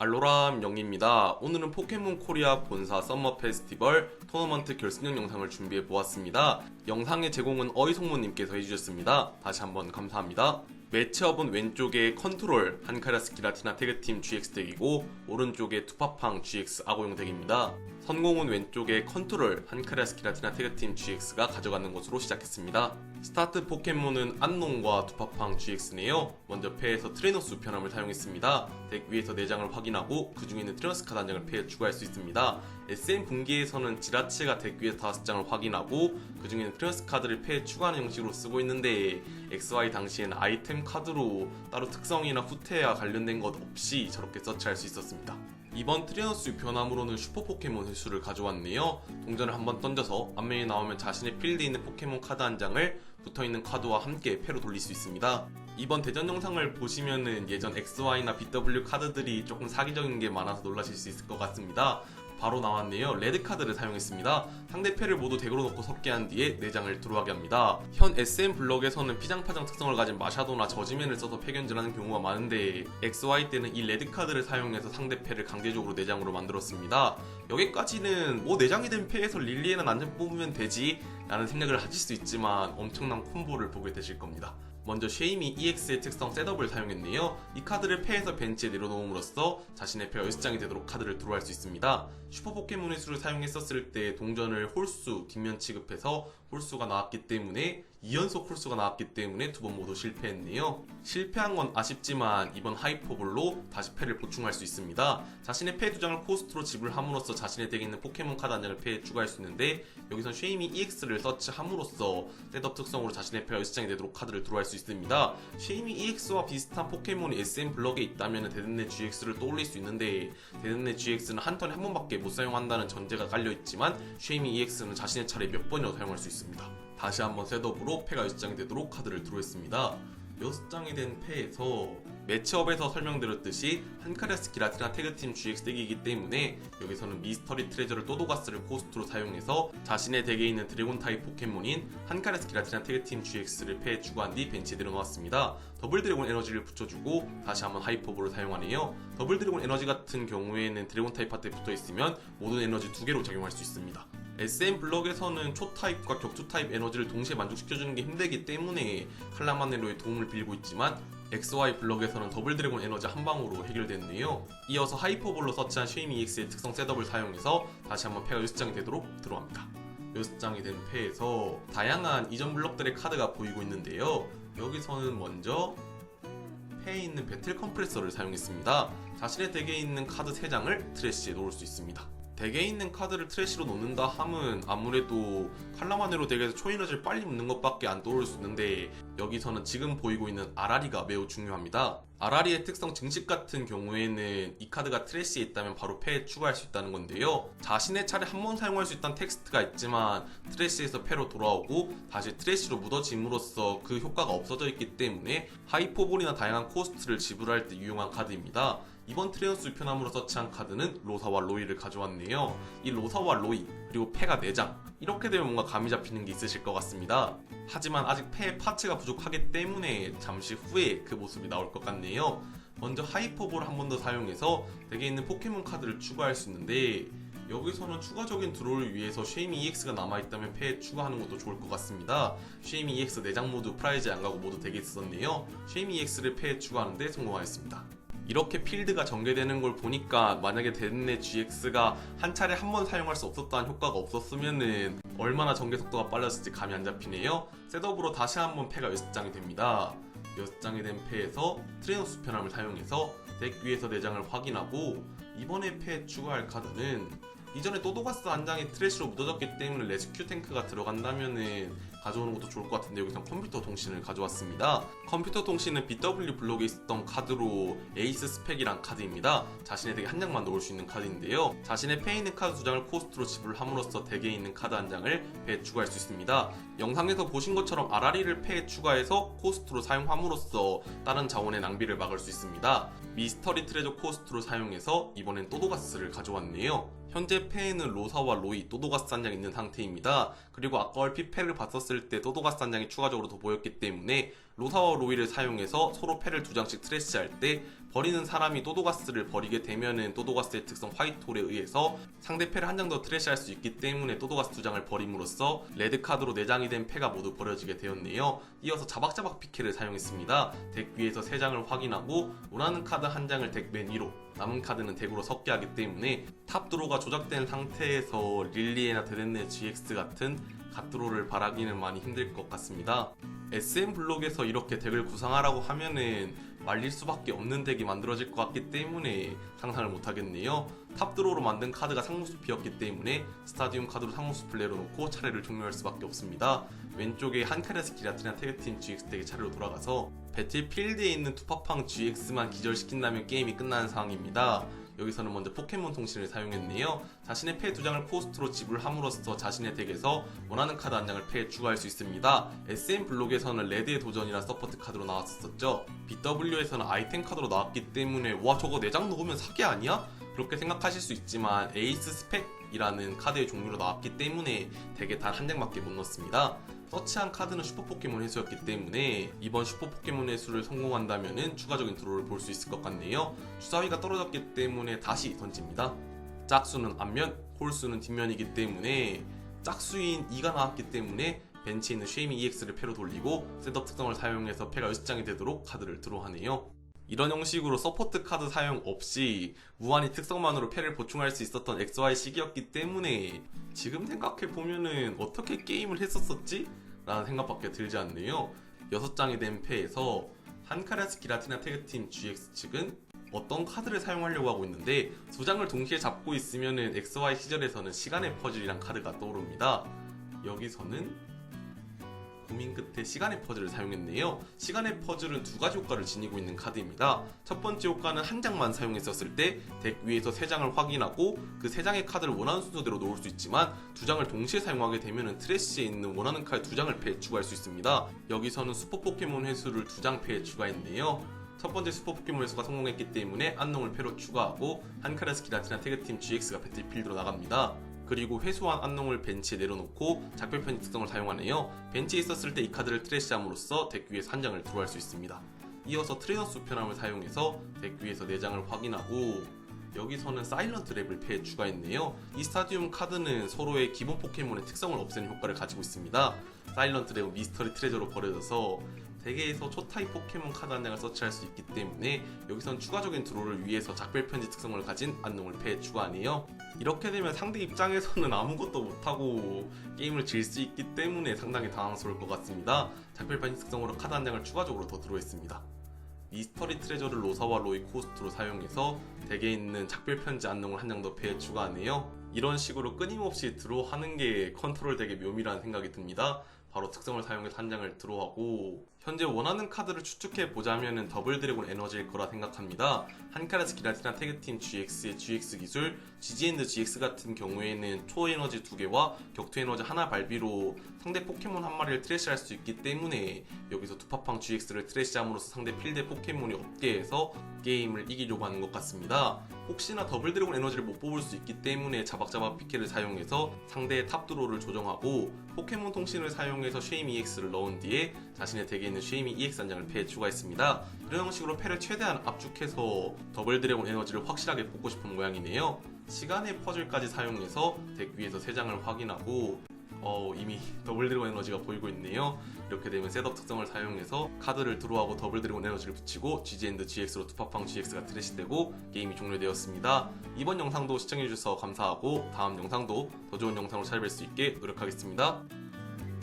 알로람 영입니다. 오늘은 포켓몬 코리아 본사 썸머 페스티벌 토너먼트 결승전 영상을 준비해 보았습니다. 영상의 제공은 어이송모님께서 해주셨습니다. 다시 한번 감사합니다. 매치업은 왼쪽에 컨트롤 한카라스 기라티나 태그팀 GX 덱이고 오른쪽에 투파팡 GX 아고용 덱입니다. 선공은 왼쪽에 컨트롤 한카라스 기라티나 태그팀 GX가 가져가는 것으로 시작했습니다. 스타트 포켓몬은 안농과 투파팡 GX네요. 먼저 패에서 트레이너스 우편함을 사용했습니다. 덱 위에서 4장을 확인하고 그 중에 있는 트레이너스 카드 1장을 패에 추가할 수 있습니다. SM 분기에서는 지라치가 덱 위에서 5장을 확인하고 그 중에 있는 트레이너스 카드를 패에 추가하는 형식으로 쓰고 있는데 XY 당시에는 아이템 카드로 따로 특성이나 후퇴와 관련된 것 없이 저렇게 서치할 수 있었습니다. 이번 트레이너스 변함으로는 슈퍼 포켓몬 횟수를 가져왔네요. 동전을 한번 던져서 앞면에 나오면 자신의 필드에 있는 포켓몬 카드 한 장을 붙어있는 카드와 함께 패로 돌릴 수 있습니다. 이번 대전 영상을 보시면은 예전 XY나 BW 카드들이 조금 사기적인 게 많아서 놀라실 수 있을 것 같습니다. 바로 나왔네요. 레드 카드를 사용했습니다. 상대 패를 모두 덱으로 넣고 섞게 한 뒤에 4장을 들어가게 합니다. 현 SM 블럭에서는 피장파장 특성을 가진 마샤도나 저지맨을 써서 패견질하는 경우가 많은데 XY 때는 이 레드 카드를 사용해서 상대 패를 강제적으로 4장으로 만들었습니다. 여기까지는 뭐 4장이 된 패에서 릴리에는 안전 뽑으면 되지 라는 생각을 하실 수 있지만 엄청난 콤보를 보게 되실 겁니다. 먼저 쉐이미 EX의 특성 셋업을 사용했네요. 이 카드를 패에서 벤치에 내려놓음으로써 자신의 패가 6장이 되도록 카드를 드로우할 수 있습니다. 슈퍼 포켓몬의 수를 사용했었을 때 동전을 홀수 뒷면 취급해서 홀수가 나왔기 때문에 2연속 홀수가 나왔기 때문에 2번 모두 실패했네요. 실패한 건 아쉽지만 이번 하이퍼볼로 다시 패를 보충할 수 있습니다. 자신의 패 2장을 코스트로 지불함으로써 자신의 덱에 있는 포켓몬 카드 1장을 패에 추가할 수 있는데 여기선 쉐이미 EX를 서치함으로써 셋업 특성으로 자신의 패가 6장이 되도록 카드를 드로우할 수 있습니다. 쉐이미 EX와 비슷한 포켓몬이 SM 블럭에 있다면 데든네 GX를 떠올릴 수 있는데 데든네 GX는 한 턴에 한 번밖에 못 사용한다는 전제가 깔려있지만 쉐이미 EX는 자신의 차례 몇 번이라도 사용할 수 있습니다. 다시 한번 셋업으로 패가 6장이 되도록 카드를 드로우했습니다. 6장이 된 패에서 매치업에서 설명드렸듯이 한카라스 기라티나 태그팀 GX 덱이기 때문에 여기서는 미스터리 트레저를 또도가스를 코스트로 사용해서 자신의 덱에 있는 드래곤 타입 포켓몬인 한카라스 기라티나 태그팀 GX를 패에 추가한 뒤 벤치에 내려놓았습니다. 더블 드래곤 에너지를 붙여주고 다시 한번 하이퍼볼을 사용하네요. 더블 드래곤 에너지 같은 경우에는 드래곤 타입 파트에 붙어있으면 모든 에너지 2개로 작용할 수 있습니다. SM 블럭에서는 초타입과 격투타입 에너지를 동시에 만족시켜주는 게 힘들기 때문에 칼라마네로의 도움을 빌고 있지만 XY 블럭에서는 더블 드래곤 에너지 한 방으로 해결됐네요. 이어서 하이퍼볼로 서치한 쉐이미 EX의 특성 셋업을 사용해서 다시 한번 패가 6장이 되도록 들어갑니다. 6장이 된 패에서 다양한 이전 블럭들의 카드가 보이고 있는데요. 여기서는 먼저 패에 있는 배틀 컴프레서를 사용했습니다. 자신의 덱에 있는 카드 3장을 트래쉬에 놓을 수 있습니다. 덱에 있는 카드를 트래쉬로 놓는다 함은 아무래도 칼라마네로 덱에서 초에너지를 빨리 묻는 것밖에 안 떠오를 수 있는데 여기서는 지금 보이고 있는 아라리가 매우 중요합니다. 아라리의 특성 증식 같은 경우에는 이 카드가 트래쉬에 있다면 바로 패에 추가할 수 있다는 건데요. 자신의 차례 한 번 사용할 수 있다는 텍스트가 있지만 트래쉬에서 패로 돌아오고 다시 트래쉬로 묻어짐으로써 그 효과가 없어져 있기 때문에 하이퍼볼이나 다양한 코스트를 지불할 때 유용한 카드입니다. 이번 트레이너스 우편함으로 서치한 카드는 로사와 로이를 가져왔네요. 이 로사와 로이 그리고 패가 4장 이렇게 되면 뭔가 감이 잡히는 게 있으실 것 같습니다. 하지만 아직 패의 파츠가 부족하기 때문에 잠시 후에 그 모습이 나올 것 같네요. 먼저 하이퍼볼을 한 번 더 사용해서 덱에 있는 포켓몬 카드를 추가할 수 있는데 여기서는 추가적인 드로우를 위해서 쉐이미 EX가 남아있다면 패에 추가하는 것도 좋을 것 같습니다. 쉐이미 EX 4장 모두 프라이즈에 안 가고 모두 덱에 있었네요. 쉐이미 EX를 패에 추가하는데 성공하였습니다. 이렇게 필드가 전개되는 걸 보니까 만약에 데든네 GX가 한 차례 한 번 사용할 수 없었다는 효과가 없었으면은 얼마나 전개 속도가 빨랐을지 감이 안 잡히네요. 셋업으로 다시 한번 패가 6장이 됩니다. 6장이 된 패에서 트레이너스 편함을 사용해서 덱 위에서 4장을 확인하고 이번에 패에 추가할 카드는 이전에 또도가스 한 장이 트래쉬로 묻어졌기 때문에 레스큐 탱크가 들어간다면은 가져오는 것도 좋을 것 같은데 여기서 컴퓨터 통신을 가져왔습니다. 컴퓨터 통신은 BW 블록에 있었던 카드로 에이스 스펙이란 카드입니다. 자신의 덱에 한 장만 넣을 수 있는 카드인데요. 자신의 패에 있는 카드 2장을 코스트로 지불함으로써 덱에 있는 카드 한 장을 패에 추가할 수 있습니다. 영상에서 보신 것처럼 아라리를 패에 추가해서 코스트로 사용함으로써 다른 자원의 낭비를 막을 수 있습니다. 미스터리 트레저 코스트로 사용해서 이번엔 또도가스를 가져왔네요. 현재 패에는 로사와 로이, 또도가스 한 장 있는 상태입니다. 그리고 아까 얼핏 패를 봤었을 때 또도가스 한 장이 추가적으로 더 보였기 때문에 로사와 로이를 사용해서 서로 패를 2장씩 트래시할 때 버리는 사람이 또도가스를 버리게 되면은 또도가스의 특성 화이트홀에 의해서 상대 패를 한 장 더 트래시할 수 있기 때문에 또도가스 2장을 버림으로써 레드 카드로 4장이 된 패가 모두 버려지게 되었네요. 이어서 자박자박 피케를 사용했습니다. 덱 위에서 3장을 확인하고 원하는 카드 1장을 덱 맨 위로, 남은 카드는 덱으로 섞게 하기 때문에 탑 드로가 조작된 상태에서 릴리에나 데덴네 GX 같은 갓드로를 바라기는 많이 힘들 것 같습니다. SM 블록에서 이렇게 덱을 구상하라고 하면은 말릴 수밖에 없는 덱이 만들어질 것 같기 때문에 상상을 못하겠네요. 탑드로우로 만든 카드가 상무숲이었기 때문에 스타디움 카드로 상무숲을 내려놓고 차례를 종료할 수밖에 없습니다. 왼쪽에 한카레스 기라티나 태그팀 GX 덱의 차례로 돌아가서 배틀필드에 있는 투파팡 GX만 기절시킨다면 게임이 끝나는 상황입니다. 여기서는 먼저 포켓몬 통신을 사용했네요. 자신의 패 2장을 코스트로 지불함으로써 자신의 덱에서 원하는 카드 1장을 패에 추가할 수 있습니다. SM 블록에서는 레드의 도전이란 서포트 카드로 나왔었죠. BW에서는 아이템 카드로 나왔기 때문에 와 저거 4장 넣으면 사기 아니야? 그렇게 생각하실 수 있지만 에이스 스펙이라는 카드의 종류로 나왔기 때문에 덱에 단 1장밖에 못 넣습니다. 서치한 카드는 슈퍼포켓몬 회수였기 때문에 이번 슈퍼포켓몬 회수를 성공한다면 추가적인 드로우를 볼 수 있을 것 같네요. 주사위가 떨어졌기 때문에 다시 던집니다. 짝수는 앞면, 홀수는 뒷면이기 때문에 짝수인 2가 나왔기 때문에 벤치에 있는 쉐이미 EX를 패로 돌리고 셋업 특성을 사용해서 패가 6장이 되도록 카드를 드로우하네요. 이런 형식으로 서포트 카드 사용 없이 무한히 특성만으로 패를 보충할 수 있었던 XY 시기였기 때문에 지금 생각해보면은 어떻게 게임을 했었었지? 라는 생각밖에 들지 않네요. 6장이 된 패에서 한카레스 기라티나 태그팀 GX 측은 어떤 카드를 사용하려고 하고 있는데 2장을 동시에 잡고 있으면은 XY 시절에서는 시간의 퍼즐이란 카드가 떠오릅니다. 여기서는 고민 끝에 시간의 퍼즐을 사용했네요. 시간의 퍼즐은 2가지 효과를 지니고 있는 카드입니다. 첫 번째 효과는 1장만 사용했었을 때 덱 위에서 3장을 확인하고 그 3장의 카드를 원하는 순서대로 놓을 수 있지만 2장을 동시에 사용하게 되면 트래쉬에 있는 원하는 카드 2장을 패에 추가할 수 있습니다. 여기서는 슈퍼 포켓몬 회수를 2장 패에 추가했네요. 첫 번째 슈퍼 포켓몬 회수가 성공했기 때문에 안농을 패로 추가하고 한카레스 기라티나 태그팀 GX가 배틀필드로 나갑니다. 그리고 회수한 안농을 벤치에 내려놓고 작별 편집 특성을 사용하네요. 벤치에 있었을 때 이 카드를 트래시함으로써 덱 위에서 1장을 들어갈 수 있습니다. 이어서 트레너스 편함을 사용해서 덱 위에서 4장을 확인하고 여기서는 사일런트 랩을 패에 추가했네요. 이 스타디움 카드는 서로의 기본 포켓몬의 특성을 없애는 효과를 가지고 있습니다. 사일런트 랩은 미스터리 트레저로 버려져서 덱에서 초타입 포켓몬 카드 1장을 서치할 수 있기 때문에 여기선 추가적인 드로우를 위해서 작별 편지 특성을 가진 안농을 패에 추가하네요. 이렇게 되면 상대 입장에서는 아무것도 못하고 게임을 질 수 있기 때문에 상당히 당황스러울 것 같습니다. 작별 편지 특성으로 카드 1장을 추가적으로 더 드로우했습니다. 미스터리 트레저를 로사와 로이 코스트로 사용해서 덱에 있는 작별 편지 안농을 1장 더 패에 추가하네요. 이런 식으로 끊임없이 드로우하는 게 컨트롤 덱의 묘미라는 생각이 듭니다. 바로 특성을 사용해서 1장을 드로우하고 현재 원하는 카드를 추측해 보자면 더블 드래곤 에너지일 거라 생각합니다. 한카레스 기라티나 태그팀 GX의 GX 기술, GG&D GX 같은 경우에는 초에너지 2개와 격투 에너지 하나 발비로 상대 포켓몬 한 마리를 트래시할 수 있기 때문에 여기서 투파팡 GX를 트래시함으로써 상대 필드의 포켓몬이 없게 해서 게임을 이기려고 하는 것 같습니다. 혹시나 더블 드래곤 에너지를 못 뽑을 수 있기 때문에 자박자박 피케를 사용해서 상대의 탑 드로우를 조정하고 포켓몬 통신을 사용해서 쉐이미 EX를 넣은 뒤에 자신의 덱에 있는 쉐이미 EX 1장을 패에 추가했습니다. 이런 형식으로 패를 최대한 압축해서 더블 드래곤 에너지를 확실하게 뽑고 싶은 모양이네요. 시간의 퍼즐까지 사용해서 덱 위에서 3장을 확인하고 이미 더블 드래곤 에너지가 보이고 있네요. 이렇게 되면 셋업 특성을 사용해서 카드를 드로우하고 더블 드래곤 에너지를 붙이고 GG&D GX로 투파팡 GX가 트래시되고 게임이 종료되었습니다. 이번 영상도 시청해주셔서 감사하고 다음 영상도 더 좋은 영상으로 찾아뵐 수 있게 노력하겠습니다.